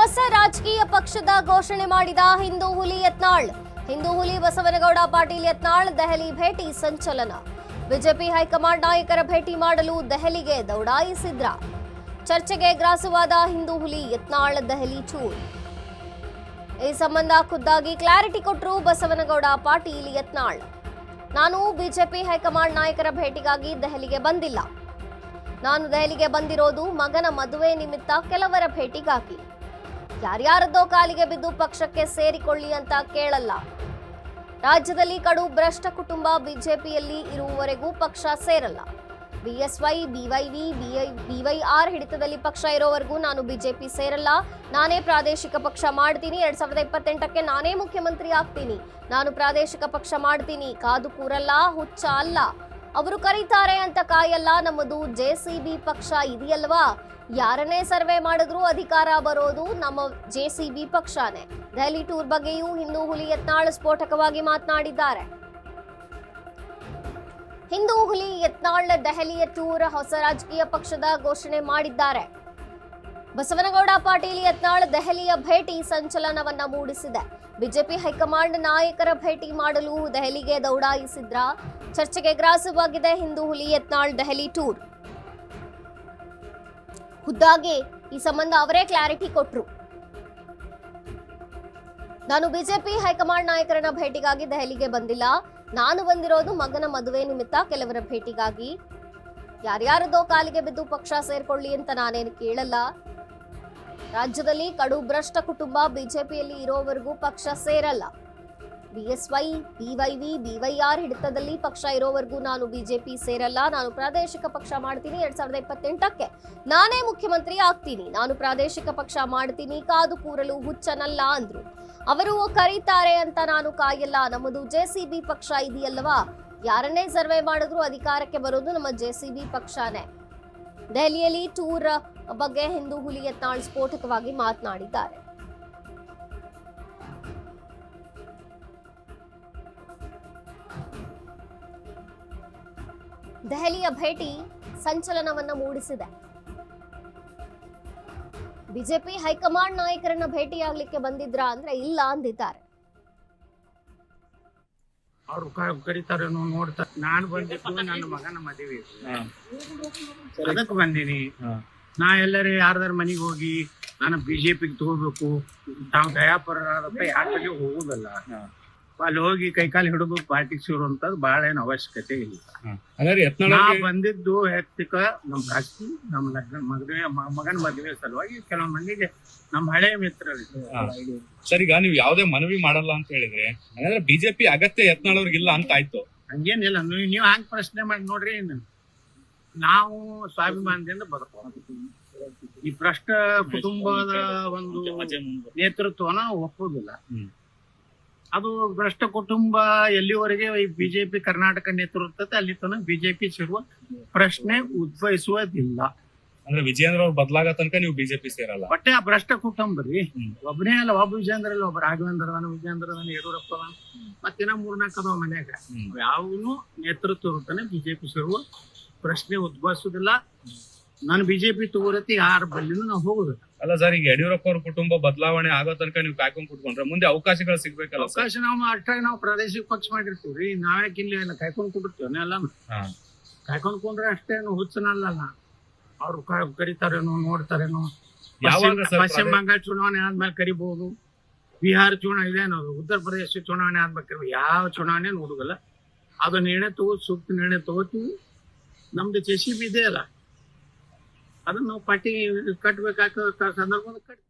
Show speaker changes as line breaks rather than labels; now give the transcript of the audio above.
ಹೊಸ ರಾಜಕೀಯ ಪಕ್ಷದ ಘೋಷಣೆ ಮಾಡಿದ ಹಿಂದೂ ಹುಲಿ ಯತ್ನಾಳ್. ಹಿಂದೂ ಹುಲಿ ಬಸವನಗೌಡ ಪಾಟೀಲ್ ಯತ್ನಾಳ್ ದೆಹಲಿ ಭೇಟಿ ಸಂಚಲನ. ಬಿಜೆಪಿ ಹೈಕಮಾಂಡ್ ನಾಯಕರ ಭೇಟಿ ಮಾಡಲು ದೆಹಲಿಗೆ ದೌಡಾಯಿಸಿದ್ರ. ಚರ್ಚೆಗೆ ಗ್ರಾಸವಾದ ಹಿಂದೂ ಹುಲಿ ಯತ್ನಾಳ್ ದೆಹಲಿ ಟೂರ್. ಈ ಸಂಬಂಧ ಖುದ್ದಾಗಿ ಕ್ಲಾರಿಟಿ ಕೊಟ್ಟರು ಬಸವನಗೌಡ ಪಾಟೀಲ್ ಯತ್ನಾಳ್. ನಾನು ಬಿಜೆಪಿ ಹೈಕಮಾಂಡ್ ನಾಯಕರ ಭೇಟಿಗಾಗಿ ದೆಹಲಿಗೆ ಬಂದಿಲ್ಲ. ನಾನು ದೆಹಲಿಗೆ ಬಂದಿರೋದು ಮಗನ ಮದುವೆ ನಿಮಿತ್ತ ಕೆಲವರ ಭೇಟಿಗಾಗಿ. ಯಾರ್ಯಾರದ್ದೋ ಕಾಲಿಗೆ ಬಿದ್ದು ಪಕ್ಷಕ್ಕೆ ಸೇರಿಕೊಳ್ಳಿ ಅಂತ ಕೇಳಲ್ಲ. ರಾಜ್ಯದಲ್ಲಿ ಕಡು ಭ್ರಷ್ಟ ಕುಟುಂಬ ಬಿಜೆಪಿಯಲ್ಲಿ ಇರುವವರೆಗೂ ಪಕ್ಷ ಸೇರಲ್ಲ. ಬಿಎಸ್ವೈ, ಬಿವೈವಿ, ಬಿವೈಆರ್ ಹಿಡಿತದಲ್ಲಿ ಪಕ್ಷ ಇರೋವರೆಗೂ ನಾನು ಬಿಜೆಪಿ ಸೇರಲ್ಲ. ನಾನೇ ಪ್ರಾದೇಶಿಕ ಪಕ್ಷ ಮಾಡ್ತೀನಿ. 2028ಕ್ಕೆ ನಾನೇ ಮುಖ್ಯಮಂತ್ರಿ ಆಗ್ತೀನಿ. ನಾನು ಪ್ರಾದೇಶಿಕ ಪಕ್ಷ ಮಾಡ್ತೀನಿ. ಕಾದು ಕೂರಲ್ಲ, ಹುಚ್ಚ ಅಲ್ಲ. ಅವರು ಕರೀತಾರೆ ಅಂತ ಕಾಯಲ್ಲ. ನಮ್ಮದು ಜೆಸಿಬಿ ಪಕ್ಷ ಇದೆಯಲ್ವಾ, ಯಾರನ್ನೇ ಸರ್ವೆ ಮಾಡಿದ್ರೂ ಅಧಿಕಾರ ಬರೋದು ನಮ್ಮ ಜೆಸಿಬಿ ಪಕ್ಷನೇ. ದೆಹಲಿ ಟೂರ್ ಬಗ್ಗೆಯೂ ಹಿಂದೂ ಹುಲಿ ಯತ್ನಾಳ್ ಸ್ಫೋಟಕವಾಗಿ ಮಾತನಾಡಿದ್ದಾರೆ. ಹಿಂದೂ ಹುಲಿ ಯತ್ನಾಳ್ ದೆಹಲಿಯ ಟೂರ್ ಹೊಸ ರಾಜಕೀಯ ಪಕ್ಷದ ಘೋಷಣೆ ಮಾಡಿದ್ದಾರೆ. ಬಸವನಗೌಡ ಪಾಟೀಲ್ ಯತ್ನಾಳ್ ದೆಹಲಿಯ ಭೇಟಿ ಸಂಚಲನವನ್ನ ಮೂಡಿಸಿದೆ. ಬಿಜೆಪಿ ಹೈಕಮಾಂಡ್ ನಾಯಕರ ಭೇಟಿ ಮಾಡಲು ದೆಹಲಿಗೆ ದೌಡಾಯಿಸಿದ್ರ. ಚರ್ಚೆಗೆ ಗ್ರಾಸವಾಗಿದೆ ಹಿಂದೂ ಹುಲಿ ಯತ್ನಾಳ್ ದೆಹಲಿ ಟೂರ್. ಖುದ್ದಾಗಿ ಈ ಸಂಬಂಧ ಅವರೇ ಕ್ಲಾರಿಟಿ ಕೊಟ್ರು. ನಾನು ಬಿಜೆಪಿ ಹೈಕಮಾಂಡ್ ನಾಯಕರನ್ನ ಭೇಟಿಗಾಗಿ ದೆಹಲಿಗೆ ಬಂದಿಲ್ಲ. ನಾನು ಬಂದಿರೋದು ಮಗನ ಮದುವೆ ನಿಮಿತ್ತ ಕೆಲವರ ಭೇಟಿಗಾಗಿ. ಯಾರ್ಯಾರದೋ ಕಾಲಿಗೆ ಬಿದ್ದು ಪಕ್ಷ ಸೇರ್ಕೊಳ್ಳಿ ಅಂತ ನಾನೇನು ಕೇಳಲ್ಲ. ರಾಜ್ಯದಲ್ಲಿ ಕಡು ಭ್ರಷ್ಟ ಕುಟುಂಬ ಬಿಜೆಪಿಯಲ್ಲಿ ಇರೋವರೆಗೂ ಪಕ್ಷ ಸೇರಲ್ಲ. ಬಿಎಸ್ವೈ, ಬಿವೈವಿ, ಬಿವೈಆರ್ ಹಿಡಿತದಲ್ಲಿ ಪಕ್ಷ ಇರೋವರೆಗೂ ನಾನು ಬಿಜೆಪಿ ಸೇರಲ್ಲ. ನಾನು ಪ್ರಾದೇಶಿಕ ಪಕ್ಷ ಮಾಡ್ತೀನಿ. 2028ಕ್ಕೆ ನಾನೇ ಮುಖ್ಯಮಂತ್ರಿ ಆಗ್ತೀನಿ. ನಾನು ಪ್ರಾದೇಶಿಕ ಪಕ್ಷ ಮಾಡ್ತೀನಿ. ಕಾದು ಕೂರಲು ಹುಚ್ಚನಲ್ಲ ಅಂದ್ರು. ಅವರು ಕರೀತಾರೆ ಅಂತ ನಾನು ಕಾಯಲ್ಲ. ನಮ್ಮದು ಜೆಸಿಬಿ ಪಕ್ಷ ಇದೆಯಲ್ವಾ, ಯಾರನ್ನೇ ಸರ್ವೆ ಮಾಡಿದ್ರು ಅಧಿಕಾರಕ್ಕೆ ಬರೋದು ನಮ್ಮ ಜೆಸಿಬಿ ಪಕ್ಷನೇ. ದೆಹಲಿಯಲ್ಲಿ ಟೂರ್ ಬಗ್ಗೆ ಹಿಂದೂ ಹುಲಿ ಯತ್ನಾಳ್ ಸ್ಫೋಟಕವಾಗಿ ಮಾತನಾಡಿದ್ದಾರೆ. ದೆಹಲಿಯ ಭೇಟಿ ಸಂಚಲನವನ್ನ ಮೂಡಿಸಿದೆ. ಬಿಜೆಪಿ ಹೈಕಮಾಂಡ್ ನಾಯಕರನ್ನ ಭೇಟಿಯಾಗ್ಲಿಕ್ಕೆ ಬಂದಿದ್ರ ಅಂದ್ರೆ ಇಲ್ಲ ಅಂದಿದ್ದಾರೆ.
ಅವ್ರು ಕರೀತಾರೆ ನೋಡ್ತಾರೆ. ನಾನು ಬಂದಿದ್ದು ನನ್ನ ಮಗನ ಮದುವೆ, ಅದಕ್ಕೆ ಬಂದೀನಿ. ನಾ ಎಲ್ಲರೂ ಯಾರ್ದಾರ ಮನೆಗೆ ಹೋಗಿ ನಾನು ಬಿಜೆಪಿಗೆ ತಗೋಬೇಕು, ತಾವು ದಯಾಪರರಾದಪ್ಪ ಯಾರ ಬಗ್ಗೆ ಹೋಗುದಲ್ಲ. ಅಲ್ಲಿ ಹೋಗಿ ಕೈಕಾಲು ಹಿಡಿದು ಪಾರ್ಟಿಗೆ ಸೇರುವಂತದ್ದು ಬಹಳ ಏನು ಅವಶ್ಯಕತೆ ಇಲ್ಲ. ನಾ ಬಂದಿದ್ದು ವೈಯಕ್ತಿಕ ನಮ್ಮ ರಾಜಕೀಯ, ನಮ್ಮ ಲಗ್ನ ಮಗನ ಮದುವೆ ಸಲುವಾಗಿ ಕೆಲವು ಮಂದಿಗೆ ನಮ್ಮ ಹಳೆ ಮಿತ್ರರಿದ್ರು.
ಸರ್, ಈಗ ನೀವು ಯಾವ್ದೇ ಮನವಿ ಮಾಡಲ್ಲ ಅಂತ ಹೇಳಿದ್ರೆ ಹಾಗಾದ್ರೆ ಬಿಜೆಪಿ ಅಗತ್ಯ ಯತ್ನಾಳ್ ಅವ್ರಿಗಿಲ್ಲ ಅಂತ ಆಯ್ತು.
ಹಂಗೇನಿಲ್ಲ. ನೀವು ಹಂಗ ಪ್ರಶ್ನೆ ಮಾಡಿ ನೋಡ್ರಿ. ನಾವು ಸ್ವಾಭಿಮಾನದಿಂದ ಬದುಕೋದು. ಈ ಭ್ರಷ್ಟ ಕುಟುಂಬದ ಒಂದು ನೇತೃತ್ವನ ಒಪ್ಪುದಿಲ್ಲ. ಅದು ಭ್ರಷ್ಟ ಕುಟುಂಬ ಎಲ್ಲಿವರೆಗೆ ಬಿಜೆಪಿ ಕರ್ನಾಟಕ ನೇತೃತ್ವ ಅಲ್ಲಿ ತನಕ ಬಿಜೆಪಿ ಸೇರುವ ಪ್ರಶ್ನೆ ಉದ್ಭವಿಸುವುದಿಲ್ಲ.
ಅಂದ್ರೆ ವಿಜೇಂದ್ರ ಅವ್ರು ಬದಲಾಗ ತನಕ ನೀವು ಬಿಜೆಪಿ ಸೇರಲ್ಲ.
ಬಟ್ಟೆ ಆ ಭ್ರಷ್ಟ ಕುಟುಂಬ ರೀ. ಒಬ್ಬನೇ ಅಲ್ಲ, ಒಬ್ಬ ವಿಜೇಂದ್ರ ಇಲ್ಲ, ಒಬ್ಬ ರಾಘವೇಂದ್ರ ಅದಾನ, ವಿಜೇಂದ್ರ ಅದಾನ, ಯಡಿಯೂರಪ್ಪ ಅದಾನ, ಮತ್ತಿನ 3-4 ಅದಾವ ಮನ್ಯಾಗ. ಯಾವನು ನೇತೃತ್ವ ಇರ್ತಾನೆ ಬಿಜೆಪಿ ಸೇರುವ ಪ್ರಶ್ನೆ ಉದ್ಭವಿಸುದಿಲ್ಲ. ನಾನು ಬಿಜೆಪಿ ತಗೋರತಿ ಯಾರ ಬಲ್ಲಿನೂ ನಾವು ಹೋಗುದಿಲ್ಲ.
ಅಲ್ಲ ಸರ್, ಈಗ ಯಡಿಯೂರಪ್ಪ ಅವ್ರ ಕುಟುಂಬ ಬದಲಾವಣೆ ಆಗೋ ತನಕ ನೀವು ಕಾಯ್ಕೊಂಡ್ ಕುಟ್ಕೊಂಡ್ರೆ ಮುಂದೆ ಅವಕಾಶಗಳು ಸಿಗ್ಬೇಕಲ್ಲ.
ಅವಕಾಶ ನಾವು ಅಷ್ಟಾಗಿ ನಾವು ಪ್ರಾದೇಶಿಕ ಪಕ್ಷ ಮಾಡಿರ್ತೀವ್ರಿ. ನಾವ್ಯಾಕೆ ಇಲ್ಲಿ ಕಾಯ್ಕೊಂಡ್ ಕುಟ್ಟಿರ್ತೀವಿ ಎಲ್ಲ. ಕಾಯ್ಕೊಂಡ್ ಕೊಂಡ್ರೆ ಅಷ್ಟೇನು ಹುಚ್ಚನಲ್ಲ. ಅವ್ರು ಕರೀತಾರೇನೋ, ನೋಡ್ತಾರೇನೋ. ಪಶ್ಚಿಮ ಬಂಗಾಳ ಚುನಾವಣೆ ಆದ್ಮೇಲೆ ಕರಿಬಹುದು. ಬಿಹಾರ ಚುನಾವಣೆ ಇದೇನೋ, ಉತ್ತರ ಪ್ರದೇಶ ಚುನಾವಣೆ ಆದ್ಮೇಲೆ ಯಾವ ಚುನಾವಣೆ ನೋಡುದಿಲ್ಲ. ಅದು ನಿರ್ಣಯ ಸೂಕ್ತ ನಿರ್ಣಯ ತಗೋತೀವಿ. ನಮ್ದು ಜೆಸಿಬಿ ಇದೆ ಅಲ್ಲ, ಅದನ್ನ ನಾವು ಪಾರ್ಟಿ ಕಟ್ಬೇಕಾದ ಸಂದರ್ಭದಲ್ಲಿ ಕಟ್ತೀವಿ.